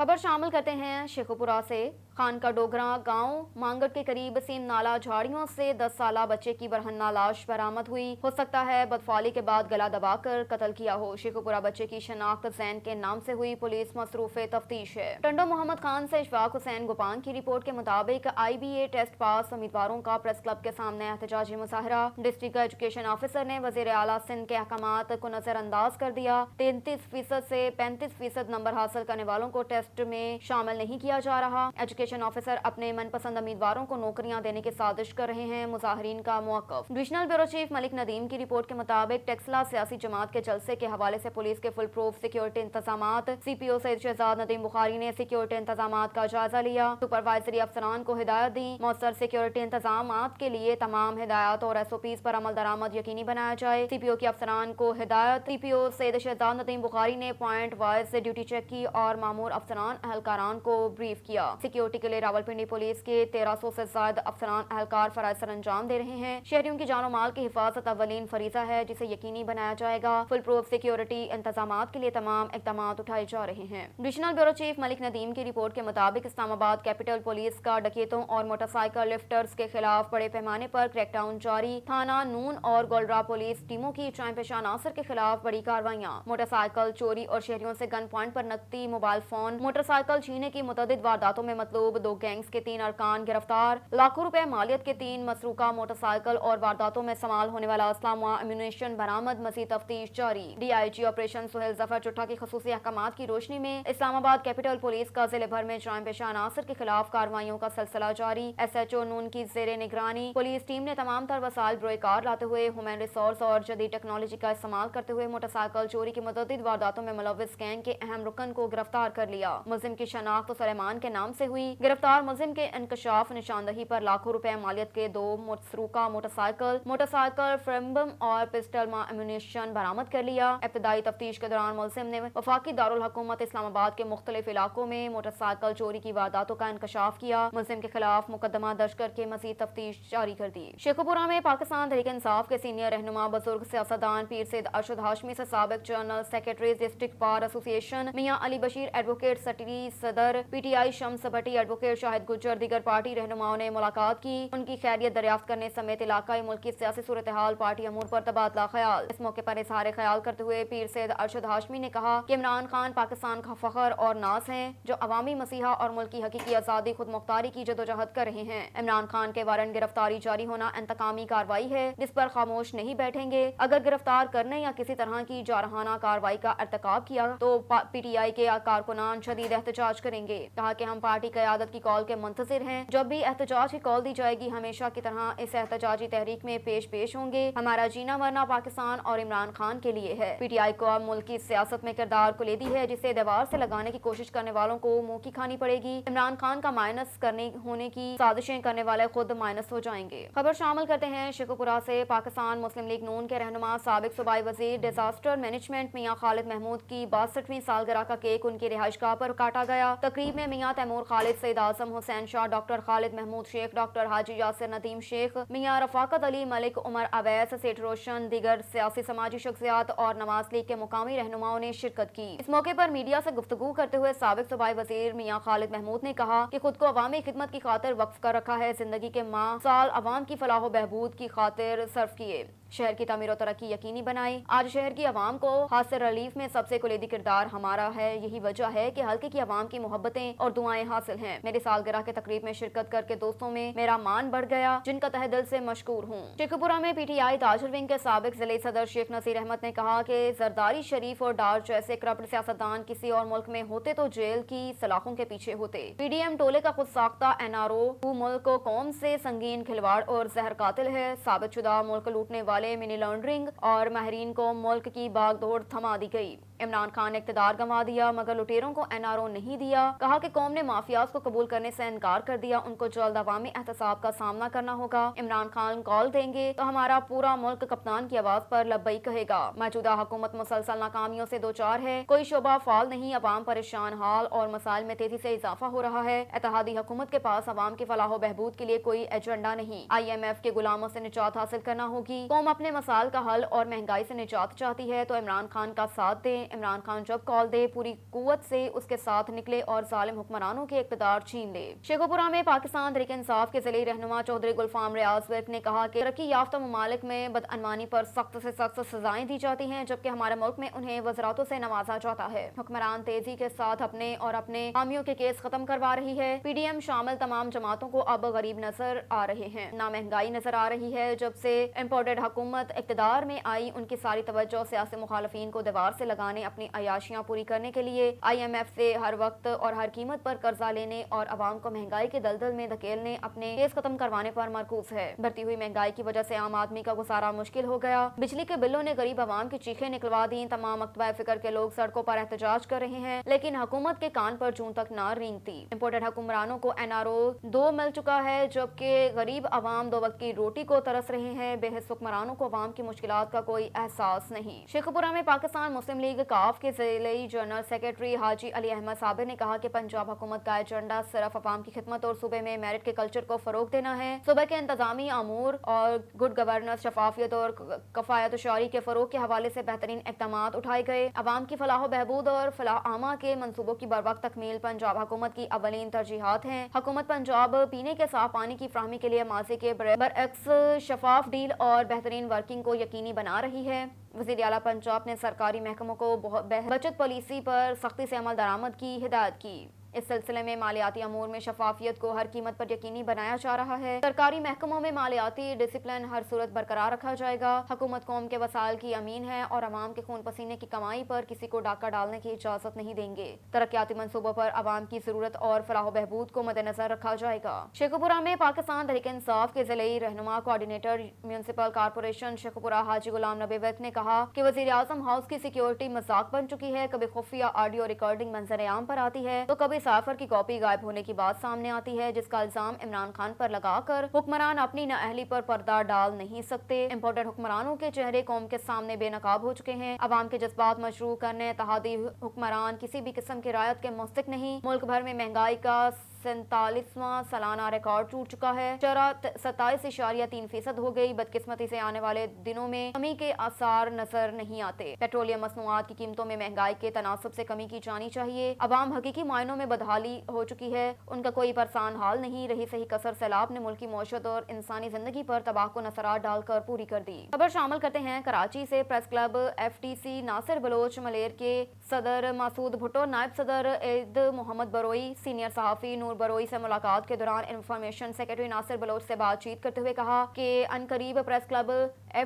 खबर शामिल करते हैं शेखुपुरा से। खान का डोगरा गांव मांगट के करीब सीम नाला झाड़ियों से 10 साला बच्चे की बरहन्ना लाश बरामद हुई। हो सकता है बदफाली के बाद गला दबाकर कत्ल किया हो। शेखुपुरा बच्चे की शनाख्त जैन के नाम से हुई। पुलिस मसरूफ तफ्तीश है। टंडो मोहम्मद खान से इशफाक हुसैन गोपान की रिपोर्ट के मुताबिक IBA टेस्ट पास उम्मीदवारों का प्रेस क्लब के सामने एहतजाजी मुजाहरा। डिस्ट्रिक्ट एजुकेशन ऑफिसर ने वजीर आला सिंध के अहकामात को नजरअंदाज कर दिया। 33% से 35% नंबर हासिल करने वालों को टेस्ट में शामिल नहीं किया जा रहा। एजुकेशन ऑफिसर अपने मनपसंद उम्मीदवारों को नौकरियां देने की साजिश कर रहे हैं। मुजाहिरीन का मौक़िफ़। Divisional bureau chief Malik Nadeem की रिपोर्ट के मुताबिक टेक्सला सियासी जमात के जलसे के हवाले से पुलिस के फुल प्रूफ सिक्योरिटी इंतजामात। CPO सैयद शहजाद नदीम बुखारी ने सिक्योरिटी इंतजामात का जायजा लिया। सुपरवाइजरी अफसरान को हिदायत दी। मौसर सिक्योरिटी इंतजामात के लिए तमाम हिदायत और SOPs पर अमल दरामद यकीनी बनाया जाए। CPO के अफसरान को हिदायत। CPO सैयद शहजाद नदीम बुखारी ने पॉइंट वाइज ड्यूटी चेक की और मामूर अफसरान अहलकारान को ब्रीफ किया। सिक्योरिटी के लिए रावलपिंडी पुलिस के 1300 से ज्यादा अफसरान अहलकार फराइज सर अंजाम दे रहे हैं। शहरियों की जानो माल की हिफाजत अवलीन फरीजा है, जिसे यकीनी बनाया जाएगा। फुल प्रूफ सिक्योरिटी इंतजामात के लिए तमाम इकदाम उठाए जा रहे हैं। Divisional bureau chief Malik Nadeem की रिपोर्ट के मुताबिक इस्लामाबाद कैपिटल पुलिस का डकैतों और मोटरसाइकिल लिफ्टर्स के खिलाफ बड़े पैमाने पर क्रैकडाउन जारी। थाना नून और गोलरा पुलिस टीमों की चाय पेशा अनासर के खिलाफ बड़ी कार्रवाइयां। मोटरसाइकिल चोरी और शहरियों से गन पॉइंट पर नकदी, मोबाइल फोन, मोटरसाइकिल छीनने की मुतअद्दिद वारदातों में मतलूब 2 गैंग्स के 3 अरकान गिरफ्तार। लाखों रुपए मालियत के 3 मसरूका मोटरसाइकिल और वारदातों में इस्तेमाल होने वाला असलाम व एम्यूनेशन बरामद। मज़ीद तफ्तीश जारी। DIG ऑपरेशन सुहेल जफर चुट्टा की खसूसी अहकामात की रोशनी में इस्लामाबाद कैपिटल पुलिस का जिले भर में जाम पेशा अनासर के खिलाफ कार्रवाइयों का सिलसिला जारी। SHO नून की जेर निगरानी पुलिस टीम ने तमाम तर वसाइल बरोकार लाते हुए ह्यूमन रिसोर्स और जदीद टेक्नोलॉजी का इस्तेमाल करते हुए मोटरसाइकिल चोरी की मुतअद्दिद वारदातों में मुलव्विस गैंग के अहम रुकन को गिरफ्तार कर लिया। मुलजिम की शनाख्त सुलेमान के नाम से हुई। गिरफ्तार मुलजिम के इंकशाफ निशानदही पर लाखों रुपए मालियत के 2 मसरूका मोटरसाइकिल फ्रेम्बम और पिस्टल मा एम्यूनेशन बरामद कर लिया। इब्तदाई तफ्तीश के दौरान मुलजिम ने वफाकी दारुल हुकूमत इस्लामाबाद के मुख्तलिफ इलाकों में मोटरसाइकिल चोरी की वारदातों का इंकशाफ किया। मुलजिम के खिलाफ मुकदमा दर्ज करके मजीद तफ्तीश जारी कर दी। शेखुपुरा में पाकिस्तान तहरीक इंसाफ के सीनियर रहनुमा बुजुर्ग सियासतदान पीर सैयद अरशद हाशमी से साबिक general secretary district bar association Mian Ali Bashir advocate सटरी सदर PTI शम्स भट्टी एडवोकेट शाहिद गुज्जर दीगर पार्टी रहनुमाओं ने मुलाकात की। उनकी खैरियत दरियाफ्त करने समेत इलाकाई मुल्क की सियासी सूरत हाल, पार्टी अमूर पर तबादला ख्याल। इस मौके पर इजहार ख्याल करते हुए पीर सैयद अरशद हाशमी ने कहा कि इमरान खान पाकिस्तान का फख्र और नाज हैं, जो अवामी मसीहा और मुल्क की हकीकी आज़ादी खुद मुख्तारी की जदोजहद कर रहे हैं। इमरान खान के वारंट गिरफ्तारी जारी होना इंतकामी कार्रवाई है, जिस पर खामोश नहीं बैठेंगे। अगर गिरफ्तार करने या किसी तरह की जारहाना कार्रवाई का अर्तकाब किया तो PTI के कारकुनान शदीद एहतजाज करेंगे। कहा कि हम पार्टी क़यादत की कॉल के मुंतज़िर हैं। जब भी एहतजाज की कॉल दी जाएगी, हमेशा की तरह इस एहतजाजी तहरीक में पेश होंगे। हमारा जीना मरना पाकिस्तान और इमरान खान के लिए है। PTI को अब मुल्क की सियासत में किरदार कुलीदी है, जिसे दीवार से लगाने की कोशिश करने वालों को मुंह की खानी पड़ेगी। इमरान खान का माइनस करने होने की साजिशें करने वाले खुद माइनस हो जाएंगे। खबर शामिल करते हैं शेखुपुरा से। पाकिस्तान मुस्लिम लीग नून के रहनुमा साबिक सूबाई वजीर डिजास्टर मैनेजमेंट मियां खालिद महमूद की 62वीं सालगिरह का केक उनकी रिहाइशगाह पर काटा गया। तकरीब में मियां तैमूर खालिद, सईद आजम हुसैन शाह, डॉक्टर खालिद महमूद शेख, डॉक्टर हाजी यासिर नदीम शेख, मियां रफाकत अली मलिक, उमर अवैस, सेठ रोशन, दीगर सियासी समाजी शख्सियात और नवाज लीग के मुकामी रहनुमाओं ने शिरकत की। इस मौके पर मीडिया से गुफ्तगू करते हुए साबिक सूबाई वजीर मियां खालिद महमूद ने कहा कि खुद को अवामी खिदमत की खातिर वक्फ कर रखा है। जिंदगी के माह साल अवाम की फलाह बहबूद की खातिर सर्फ किए, शहर की तमीर और तरक्की यकीनी बनाई। आज शहर की आवाम को हादसे रिलीफ में सबसे कुलीदी किरदार हमारा है। यही वजह है कि हल्के की आवाम की मोहब्बतें और दुआएं हासिल हैं। मेरी सालगिरह के तकरीब में शिरकत करके दोस्तों में मेरा मान बढ़ गया, जिनका तहे दिल से मशकूर हूँ। शेखुपुरा में PTI ताजुल विंग के साबिक जिले सदर शेख नसीर अहमद ने कहा कि जरदारी शरीफ और डार जैसे करप्ट सियासतदान किसी और मुल्क में होते तो जेल की सलाखों के पीछे होते। PDM टोले का खुद साख्ता NRO मुल्क को कौम से संगीन खिलवाड़ और जहर कातिल है। साबित शुदा मुल्क लूटने वाले मनी लॉन्ड्रिंग और माहरीन को मुल्क की बागदौड़ थमा दी गई। इमरान खान ने इक़्तिदार गंवा दिया, मगर लुटेरों को NRO नहीं दिया। कहा कि कौम ने माफियाज को कबूल करने से इनकार कर दिया। उनको जल्द अवामी एहतसाब का सामना करना होगा। इमरान खान कॉल देंगे तो हमारा पूरा मुल्क कप्तान की आवाज पर लब्बई कहेगा। मौजूदा हुकूमत मुसलसल नाकामियों से दो चार है, कोई शोबा फाल नहीं। अवाम परेशान हाल और मसाइल में तेजी से इजाफा हो रहा है। इत्तेहादी हुकूमत के पास अवाम की फलाह बहबूद के लिए कोई एजेंडा नहीं। IMF के गुलामों से निजात हासिल करना होगी। कौम अपने मसाइल का हल और महंगाई से निजात चाहती है तो इमरान खान का साथ दें। عمران خان جب کال دے پوری قوت سے اس کے ساتھ نکلے اور ظالم حکمرانوں کے اقتدار چھین لے۔ شیخو پورہ میں پاکستان تحریک انصاف کے ضلعی رہنما چودھری گلفام ریاض ورک نے کہا کہ ترقی یافتہ ممالک میں بدعنوانی پر سخت سے سخت سزائیں دی جاتی ہیں، جبکہ ہمارے ملک میں انہیں وزارتوں سے نوازا جاتا ہے۔ حکمران تیزی کے ساتھ اپنے اور اپنے حامیوں کے کیس ختم کروا رہی ہے۔ پی ڈی ایم شامل تمام جماعتوں کو اب غریب نظر آ رہے ہیں، نہ مہنگائی نظر آ رہی ہے۔ جب سے امپورٹڈ حکومت اقتدار میں آئی، ان کی ساری توجہ سیاسی مخالفین کو دیوار سے لگانے، اپنی عیاشیاں پوری کرنے کے لیے آئی ایم ایف سے ہر وقت اور ہر قیمت پر قرضہ لینے اور عوام کو مہنگائی کے دلدل میں دھکیلنے، اپنے کیس ختم کروانے پر مرکوز ہے۔ بڑھتی ہوئی مہنگائی کی وجہ سے عام آدمی کا گزارا مشکل ہو گیا۔ بجلی کے بلوں نے غریب عوام کی چیخیں نکلوا دیں۔ تمام مکتبہ فکر کے لوگ سڑکوں پر احتجاج کر رہے ہیں، لیکن حکومت کے کان پر جون تک نہ رینگتی۔ امپورٹڈ حکمرانوں کو NRO 2 مل چکا ہے، جبکہ غریب عوام 2 وقت کی روٹی کو ترس رہے ہیں۔ بے حس حکمرانوں کو عوام کی مشکلات کا کوئی احساس نہیں۔ شیخو پورہ میں پاکستان مسلم لیگ کاف کے ضلعی جنرل سیکرٹری حاجی علی احمد صابر نے کہا کہ پنجاب حکومت کا ایجنڈا صرف عوام کی خدمت اور صوبے میں میرٹ کے کلچر کو فروغ دینا ہے۔ صوبے کے انتظامی امور اور گڈ گورننس، شفافیت اور کفایت شعاری کے فروغ کے حوالے سے بہترین اقدامات اٹھائے گئے۔ عوام کی فلاح و بہبود اور فلاح عامہ کے منصوبوں کی بروقت تکمیل پنجاب حکومت کی اولین ترجیحات ہیں۔ حکومت پنجاب پینے کے صاف پانی کی فراہمی کے لیے ماضی کے برعکس شفاف ڈیل اور بہترین ورکنگ کو یقینی بنا رہی ہے۔ وزیر اعلیٰ پنجاب نے سرکاری محکموں کو بچت پالیسی پر سختی سے عمل درآمد کی ہدایت کی۔ اس سلسلے میں مالیاتی امور میں شفافیت کو ہر قیمت پر یقینی بنایا جا رہا ہے۔ سرکاری محکموں میں مالیاتی ڈسپلن ہر صورت برقرار رکھا جائے گا۔ حکومت قوم کے وسائل کی امین ہے اور عوام کے خون پسینے کی کمائی پر کسی کو ڈاکہ ڈالنے کی اجازت نہیں دیں گے۔ ترقیاتی منصوبوں پر عوام کی ضرورت اور فلاح و بہبود کو مد نظر رکھا جائے گا۔ شیخو پورہ میں پاکستان تحریک انصاف کے ضلعی رہنما کوآرڈینیٹر میونسپل کارپوریشن شیخو پورہ حاجی غلام نبی ورک نے کہا کہ وزیر اعظم ہاؤس کی سیکیورٹی مذاق بن چکی ہے۔ کبھی خفیہ آڈیو ریکارڈنگ منظر عام پر آتی ہے تو کبھی سافر کی کاپی غائب ہونے کی بات سامنے آتی ہے، جس کا الزام عمران خان پر لگا کر حکمران اپنی نااہلی پر پردہ ڈال نہیں سکتے۔ امپورٹڈ حکمرانوں کے چہرے قوم کے سامنے بے نقاب ہو چکے ہیں۔ عوام کے جذبات مجروح کرنے اتحادی حکمران کسی بھی قسم کی رعایت کے مستحق نہیں۔ ملک بھر میں مہنگائی کا 47واں سالانہ ریکارڈ ٹوٹ چکا ہے۔ شرح 27.3% ہو گئی۔ بدقسمتی سے آنے والے دنوں میں کمی کے آثار نظر نہیں آتے۔ پیٹرولیم مصنوعات کی قیمتوں میں مہنگائی کے تناسب سے کمی کی جانی چاہیے۔ عوام حقیقی معنوں میں بدحالی ہو چکی ہے، ان کا کوئی پرسان حال نہیں رہی۔ صحیح کثر سیلاب نے ملکی معیشت اور انسانی زندگی پر تباہ کن اثرات ڈال کر پوری کر دی۔ خبر شامل کرتے ہیں کراچی سے۔ پریس کلب FTC ناصر بلوچ ملیر کے صدر مسعود بھٹو، نائب صدر عید محمد بروئی، سینئر صحافی نور بروئی سے ملاقات کے دوران انفارمیشن سیکرٹری ناصر بلوچ سے بات چیت کرتے ہوئے کہا کہ عنقریب پریس کلب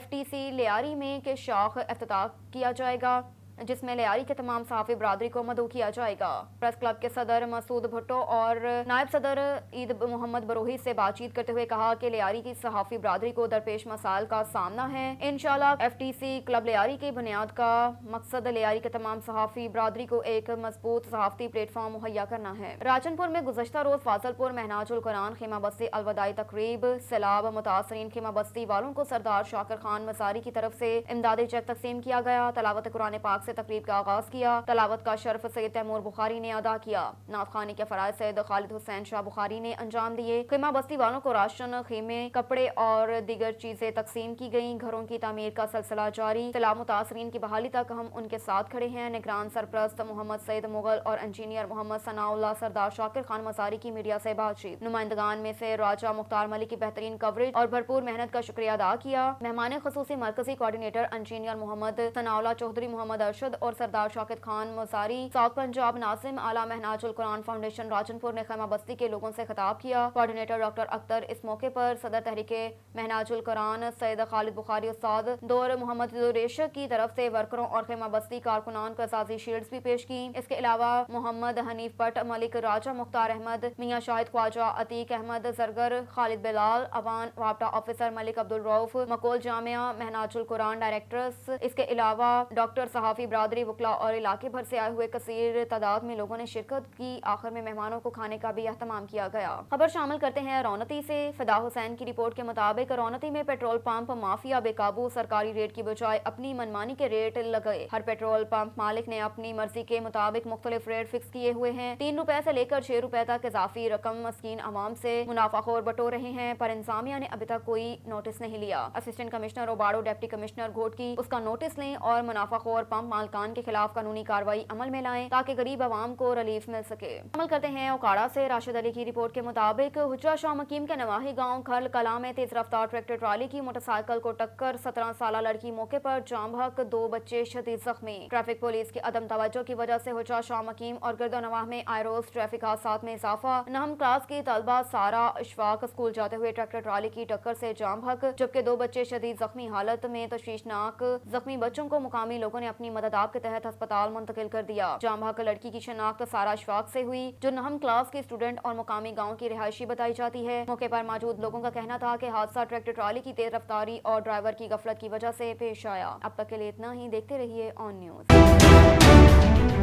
FTC لیاری میں کے شاخ افتتاح کیا جائے گا، جس میں لیاری کے تمام صحافی برادری کو مدعو کیا جائے گا۔ پریس کلب کے صدر مسعود بھٹو اور نائب صدر عید محمد بروئی سے بات چیت کرتے ہوئے کہا کہ لیاری کی صحافی برادری کو درپیش مسائل کا سامنا ہے۔ انشاءاللہ FTC کلب لیاری کی بنیاد کا مقصد لیاری کے تمام صحافی برادری کو ایک مضبوط صحافتی پلیٹ فارم مہیا کرنا ہے۔ راجن پور میں گزشتہ روز فاضل پور مہناج القرآن خیمہ بستی الوداعی تقریب، سیلاب متاثرین خیمہ بستی والوں کو سردار شاکر خان مزاری کی طرف سے امدادی چیک تقسیم کیا گیا۔ تلاوت قرآن پاک سے تقریب کا آغاز کیا۔ تلاوت کا شرف سید تیمور بخاری نے ادا کیا۔ نعت خوانی کے فرائض سید خالد حسین شاہ بخاری نے انجام دیے۔ خیمہ بستی والوں کو راشن، خیمے، کپڑے اور دیگر چیزیں تقسیم کی گئیں۔ گھروں کی تعمیر کا سلسلہ جاری۔ سیلاب متاثرین کی بحالی تک ہم ان کے ساتھ کھڑے ہیں۔ نگران سرپرست محمد سعید مغل اور انجینئر محمد ثناء اللہ سردار شاکر خان مزاری کی میڈیا سے بات چیت۔ نمائندگان میں سے راجہ مختار ملک کی بہترین کوریج اور بھرپور محنت کا شکریہ ادا کیا۔ مہمان خصوصی مرکزی کوآرڈینیٹر انجینئر محمد ثناء اللہ چودھری، محمد ارشد اور سردار شاکر خان مزاری، ساؤتھ پنجاب ناظم اعلیٰ مہناج القرآن فاؤنڈیشن راجن پور نے خیمہ بستی کے لوگوں سے خطاب کیا۔ کوآرڈینیٹر ڈاکٹر اختر اس موقع پر صدر تحریک مہناج القرآن سید خالد بخاری استاد دور محمد ریشہ کی طرف سے ورکروں اور خیمہ بستی کارکنان کو اعزازی شیلڈز بھی پیش کی۔ اس کے علاوہ محمد حنیف بٹ ملک، راجہ مختار احمد، میاں شاہد خواجہ، عتیق احمد زرگر، خالد بلال، اوان وابٹہ آفیسر ملک عبدالرؤف، مقول جامعہ مہناج القرآن ڈائریکٹرز، اس کے علاوہ ڈاکٹر صحافی برادری، وکلاء اور علاقے بھر سے آئے ہوئے کثیر تعداد میں لوگوں نے شرکت کی۔ آخر میں مہمانوں کو کھانے کا بھی اہتمام کیا گیا۔ خبر شامل کرتے ہیں رونتی سے۔ فدا حسین کی رپورٹ کے مطابق رونتی میں پیٹرول پمپ مافیا بے قابو، سرکاری ریٹ کی بجائے اپنی منمانی کے ریٹ لگائے۔ ہر پیٹرول پمپ مالک نے اپنی مرضی کے مطابق مختلف ریٹ فکس کیے ہوئے ہیں۔ 3 روپے سے لے کر 6 روپے تک اضافی رقم مسکین عوام سے منافع خور بٹور رہے ہیں، پر انتظامیہ نے ابھی تک کوئی نوٹس نہیں لیا۔ Assistant commissioner Ubauro, deputy commissioner Ghotki اس کا نوٹس لیں اور منافع خور پمپ मालकान के खिलाफ कानूनी कार्रवाई अमल में लाएं ताकि गरीब आवाम को रिलीफ मिल सके। अमल करते हैं ओकाड़ा से राशिद अली की रिपोर्ट के मुताबिक हुजरा शाह मकीम के नवाही गांव खल कला में तेज रफ्तार ट्रैक्टर ट्राली की मोटरसाइकिल को टक्कर 17 साल लड़की मौके पर जाम बहक, 2 बच्चे शदीद जख्मी। ट्रैफिक पुलिस की अदम तवज्जो की वजह से हुजरा शाह मकीम और गिरदोनवाह में आए रोज ट्रैफिक हादसात में इजाफा। नहम क्लास की तलबा सारा इशफाक स्कूल जाते हुए ट्रैक्टर ट्राली की टक्कर से जाम बहक, जबकि 2 बच्चे शदीद जख्मी हालत में। तशवीशनाक जख्मी बच्चों को मुकामी लोगों ने अपनी मदद के तहत अस्पताल मुंतकिल कर दिया। जाम बहक लड़की की शनाख्त सारा इशफाक से हुई, जो नहम क्लास की स्टूडेंट और मुकामी गाँव की रिहायशी बताई जाती है। मौके पर मौजूद लोगों का कहना था कि हादसा ट्रैक्टर ट्राली की तेज रफ्तारी और ड्राइवर की गफलत की वजह से पेश आया। अब तक के लिए इतना ही। देखते रहिए ऑन न्यूज़।